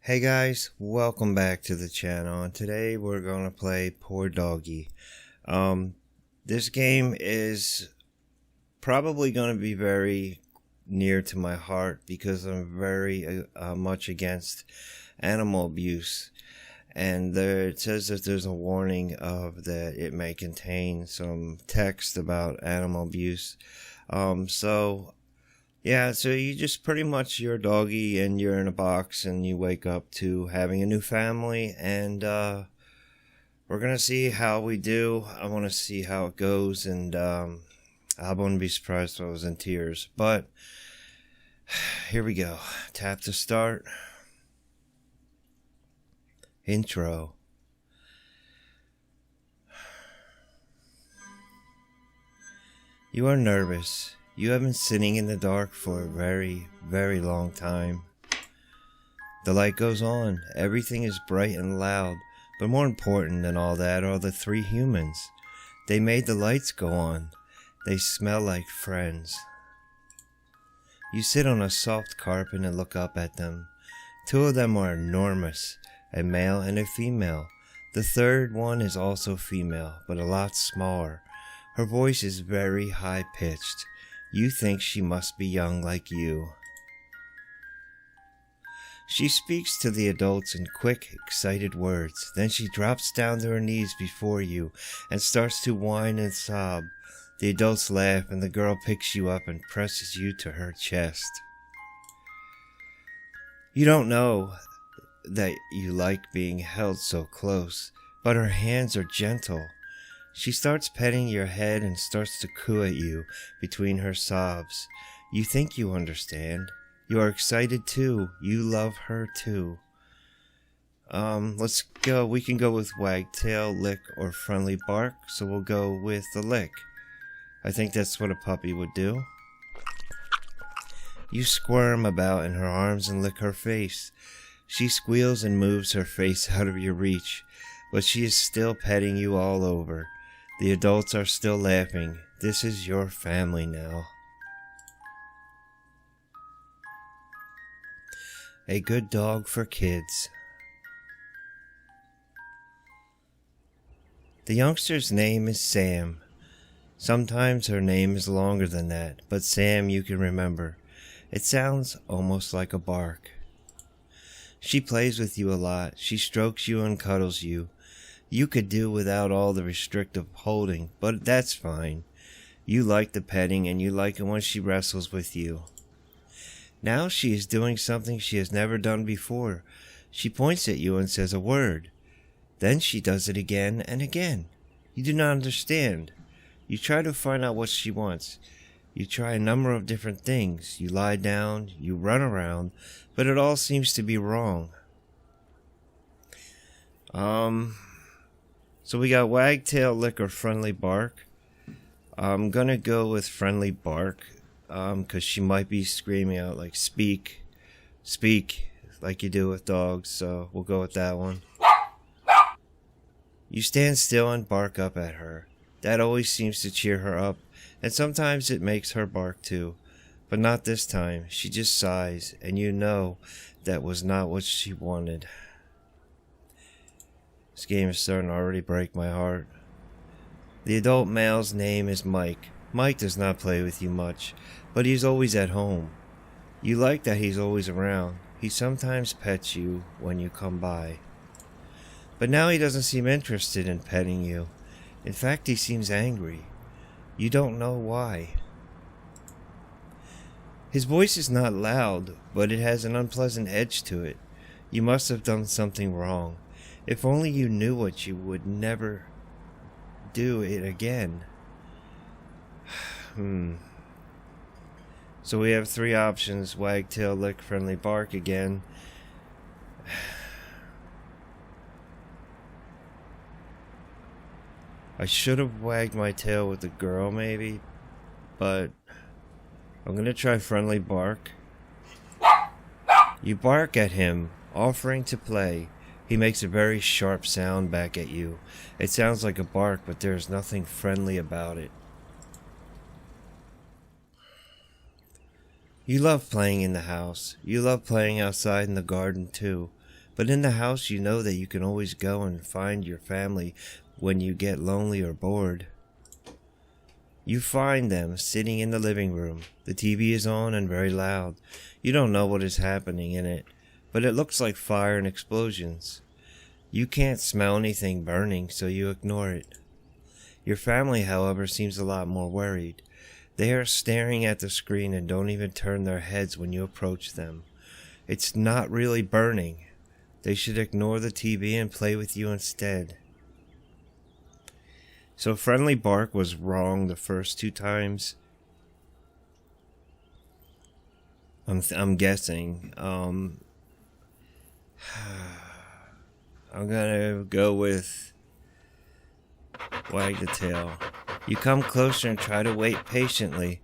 Hey guys, welcome back to the channel, and today we're gonna play Poor Doggie. This game is probably gonna be very near to my heart because I'm very much against animal abuse, and it says that there's a warning of that it may contain some text about animal abuse. So you just pretty much you're a doggy and you're in a box and you wake up to having a new family, and we're gonna see how we do. I want to see how it goes, and I wouldn't be surprised if I was in tears. But here we go. Tap to start. Intro. You are nervous. You have been sitting in the dark for a very, very long time. The light goes on. Everything is bright and loud. But more important than all that are the three humans. They made the lights go on. They smell like friends. You sit on a soft carpet and look up at them. Two of them are enormous, a male and a female. The third one is also female, but a lot smaller. Her voice is very high-pitched. You think she must be young like you. She speaks to the adults in quick, excited words. Then she drops down to her knees before you and starts to whine and sob. The adults laugh and the girl picks you up and presses you to her chest. You don't know that you like being held so close, but her hands are gentle. She starts petting your head and starts to coo at you between her sobs. You think you understand. You are excited too. You love her too. Let's go. We can go with wagtail, lick, or friendly bark, so we'll go with the lick. I think that's what a puppy would do. You squirm about in her arms and lick her face. She squeals and moves her face out of your reach, but she is still petting you all over. The adults are still laughing. This is your family now. A good dog for kids. The youngster's name is Sam. Sometimes her name is longer than that, but Sam you can remember. It sounds almost like a bark. She plays with you a lot. She strokes you and cuddles you. You could do without all the restrictive holding, but that's fine. You like the petting and you like it when she wrestles with you. Now she is doing something she has never done before. She points at you and says a word. Then she does it again and again. You do not understand. You try to find out what she wants. You try a number of different things. You lie down, you run around, but it all seems to be wrong. So we got wagtail, lick, or friendly bark. I'm gonna go with friendly bark, cause she might be screaming out like speak, speak, like you do with dogs, so we'll go with that one. You stand still and bark up at her. That always seems to cheer her up, and sometimes it makes her bark too. But not this time. She just sighs, and you know that was not what she wanted. This game is starting to already break my heart. The adult male's name is Mike. Mike does not play with you much, but he's always at home. You like that he's always around. He sometimes pets you when you come by. But now he doesn't seem interested in petting you. In fact, he seems angry. You don't know why. His voice is not loud, but it has an unpleasant edge to it. You must have done something wrong. If only you knew what, you would never do it again. So we have three options: wagtail, lick, friendly bark again. I should have wagged my tail with the girl maybe, but I'm gonna try friendly bark. You bark at him, offering to play. He makes a very sharp sound back at you. It sounds like a bark, but there is nothing friendly about it. You love playing in the house. You love playing outside in the garden too. But in the house, you know that you can always go and find your family when you get lonely or bored. You find them sitting in the living room. The TV is on and very loud. You don't know what is happening in it, but it looks like fire and explosions. You can't smell anything burning, so you ignore it. Your family, however, seems a lot more worried. They are staring at the screen and don't even turn their heads when you approach them. It's not really burning. They should ignore the TV and play with you instead. So friendly bark was wrong the first 2 times. I'm guessing. I'm gonna go with wag the tail. You come closer and try to wait patiently,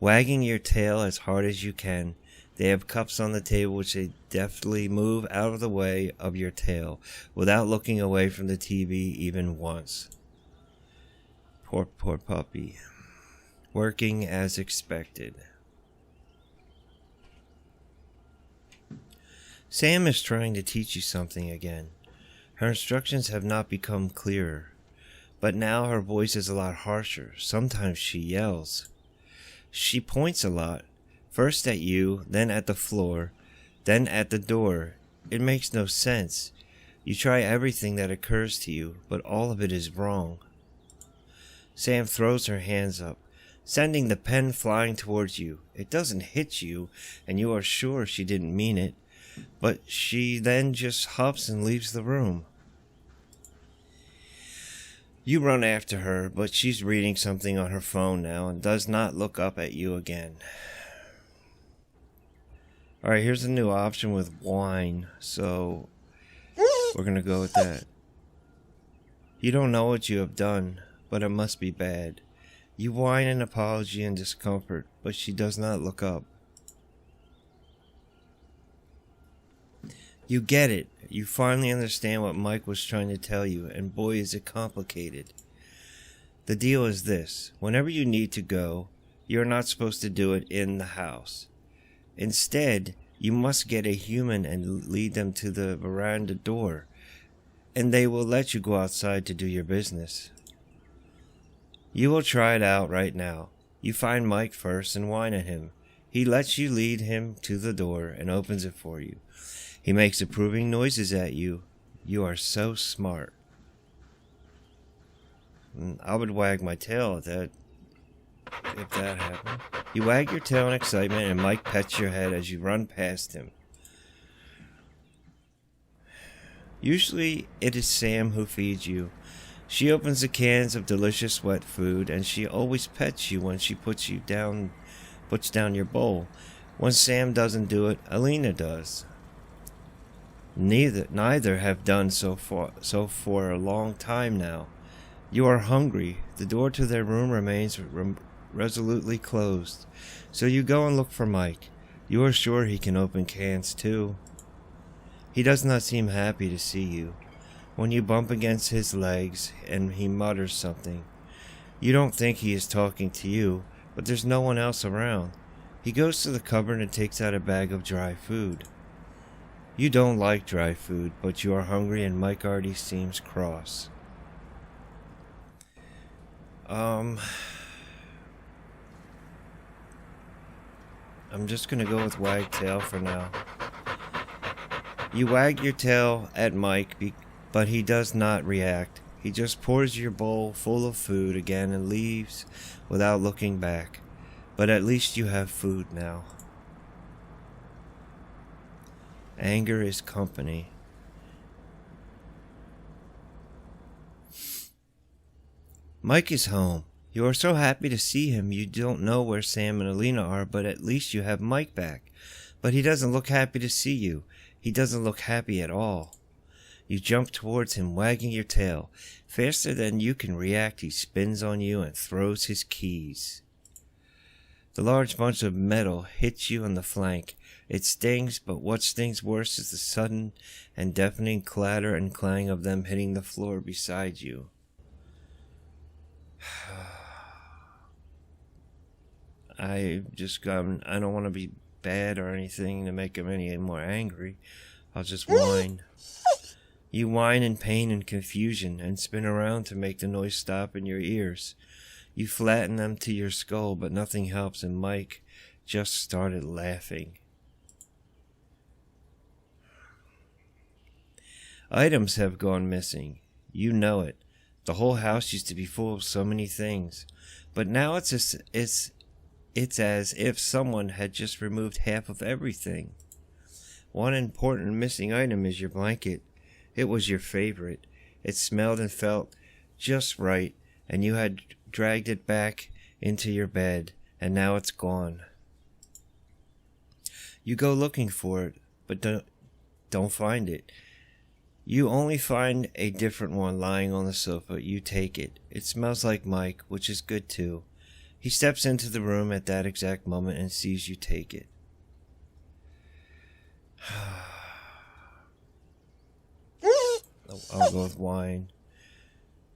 wagging your tail as hard as you can. They have cups on the table which they deftly move out of the way of your tail without looking away from the TV even once. Poor puppy. Working as expected. Sam is trying to teach you something again. Her instructions have not become clearer, but now her voice is a lot harsher. Sometimes she yells. She points a lot, first at you, then at the floor, then at the door. It makes no sense. You try everything that occurs to you, but all of it is wrong. Sam throws her hands up, sending the pen flying towards you. It doesn't hit you, and you are sure she didn't mean it, but she then just huffs and leaves the room. You run after her, but she's reading something on her phone now and does not look up at you again. Alright, here's a new option with whine, so we're gonna go with that. You don't know what you have done, but it must be bad. You whine in apology and discomfort, but she does not look up. You get it. You finally understand what Mike was trying to tell you, and boy is it complicated. The deal is this. Whenever you need to go, you're not supposed to do it in the house. Instead, you must get a human and lead them to the veranda door, and they will let you go outside to do your business. You will try it out right now. You find Mike first and whine at him. He lets you lead him to the door and opens it for you. He makes approving noises at you. You are so smart. I would wag my tail at that, if that happened. You wag your tail in excitement and Mike pets your head as you run past him. Usually it is Sam who feeds you. She opens the cans of delicious wet food, and she always pets you when she puts down your bowl. When Sam doesn't do it, Alina does. Neither have done so for a long time now. You are hungry. The door to their room remains resolutely closed, so you go and look for Mike. You are sure he can open cans too. He does not seem happy to see you. When you bump against his legs and he mutters something, you don't think he is talking to you, but there's no one else around. He goes to the cupboard and takes out a bag of dry food. You don't like dry food, but you are hungry and Mike already seems cross. I'm just gonna go with wag tail for now. You wag your tail at Mike, but he does not react. He just pours your bowl full of food again and leaves without looking back. But at least you have food now. Anger is company. Mike is home. You are so happy to see him you don't know where Sam and Alina are, but at least you have Mike back. But he doesn't look happy to see you. He doesn't look happy at all. You jump towards him, wagging your tail. Faster than you can react, he spins on you and throws his keys. The large bunch of metal hits you in the flank. It stings, but what stings worse is the sudden and deafening clatter and clang of them hitting the floor beside you. I don't want to be bad or anything to make him any more angry, I'll just whine. You whine in pain and confusion and spin around to make the noise stop in your ears. You flatten them to your skull, but nothing helps, and Mike just started laughing. Items have gone missing. You know it. The whole house used to be full of so many things, but now it's as if someone had just removed half of everything. One important missing item is your blanket. It was your favorite. It smelled and felt just right, and you had dragged it back into your bed, and now it's gone. You go looking for it, but don't find it. You only find a different one lying on the sofa. You take it. It smells like Mike, which is good too. He steps into the room at that exact moment and sees you take it. I'll go with whine.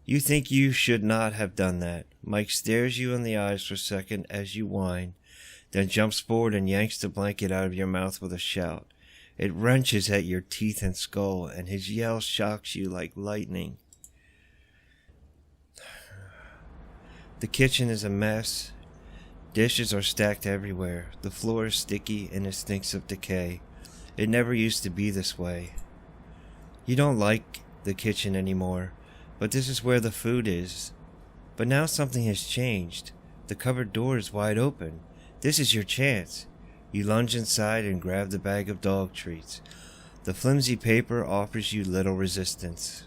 You think you should not have done that. Mike stares you in the eyes for a second as you whine, then jumps forward and yanks the blanket out of your mouth with a shout. It wrenches at your teeth and skull, and his yell shocks you like lightning. The kitchen is a mess. Dishes are stacked everywhere. The floor is sticky and it stinks of decay. It never used to be this way. You don't like the kitchen anymore, but this is where the food is. But now something has changed. The cupboard door is wide open. This is your chance. You lunge inside and grab the bag of dog treats. The flimsy paper offers you little resistance.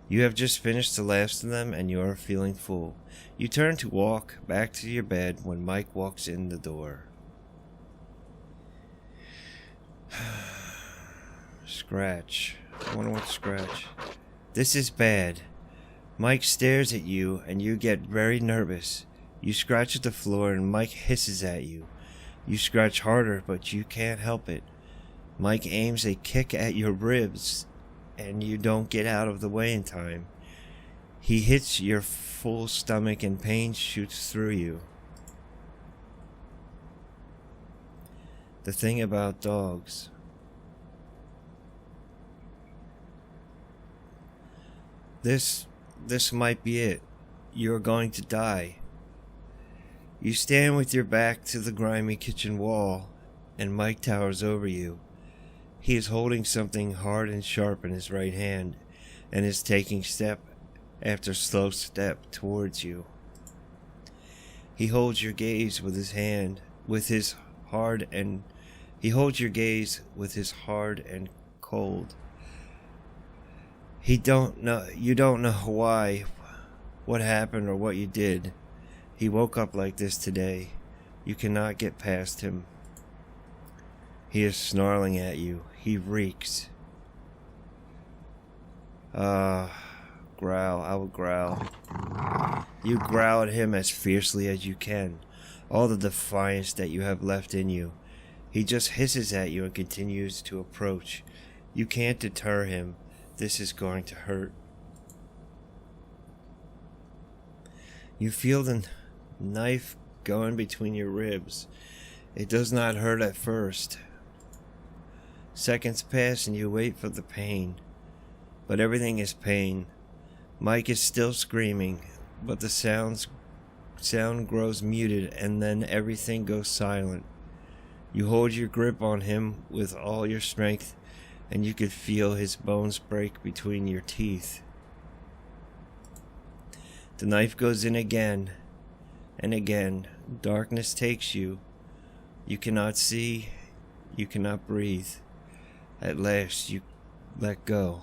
You have just finished the last of them and you are feeling full. You turn to walk back to your bed when Mike walks in the door. Scratch. I wonder what scratch. This is bad. Mike stares at you and you get very nervous. You scratch at the floor and Mike hisses at you. You scratch harder, but you can't help it. Mike aims a kick at your ribs, and you don't get out of the way in time. He hits your full stomach and pain shoots through you. The thing about dogs. This might be it. You're going to die. You stand with your back to the grimy kitchen wall, and Mike towers over you. He is holding something hard and sharp in his right hand, and is taking step after slow step towards you. He holds your gaze with his hand, he holds your gaze with his hard and cold. You don't know why, what happened, or what you did. He woke up like this today. You cannot get past him. He is snarling at you. He reeks. Growl. I will growl. You growl at him as fiercely as you can. All the defiance that you have left in you. He just hisses at you and continues to approach. You can't deter him. This is going to hurt. You feel the knife going between your ribs. It does not hurt at first. Seconds pass and you wait for the pain. But everything is pain. Mike is still screaming, but the sound grows muted and then everything goes silent. You hold your grip on him with all your strength and you could feel his bones break between your teeth. The knife goes in again and again. Darkness takes you. You cannot see. You cannot breathe. At last, you let go.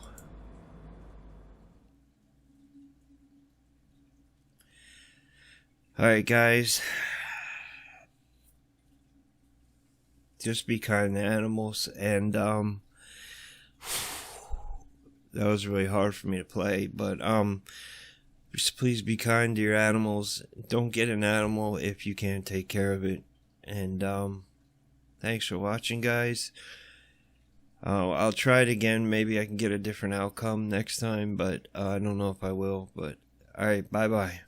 Alright, guys. Just be kind to animals. And, that was really hard for me to play. But, just please be kind to your animals. Don't get an animal if you can't take care of it. And thanks for watching, guys. I'll try it again. Maybe I can get a different outcome next time, but I don't know if I will. But alright, bye bye.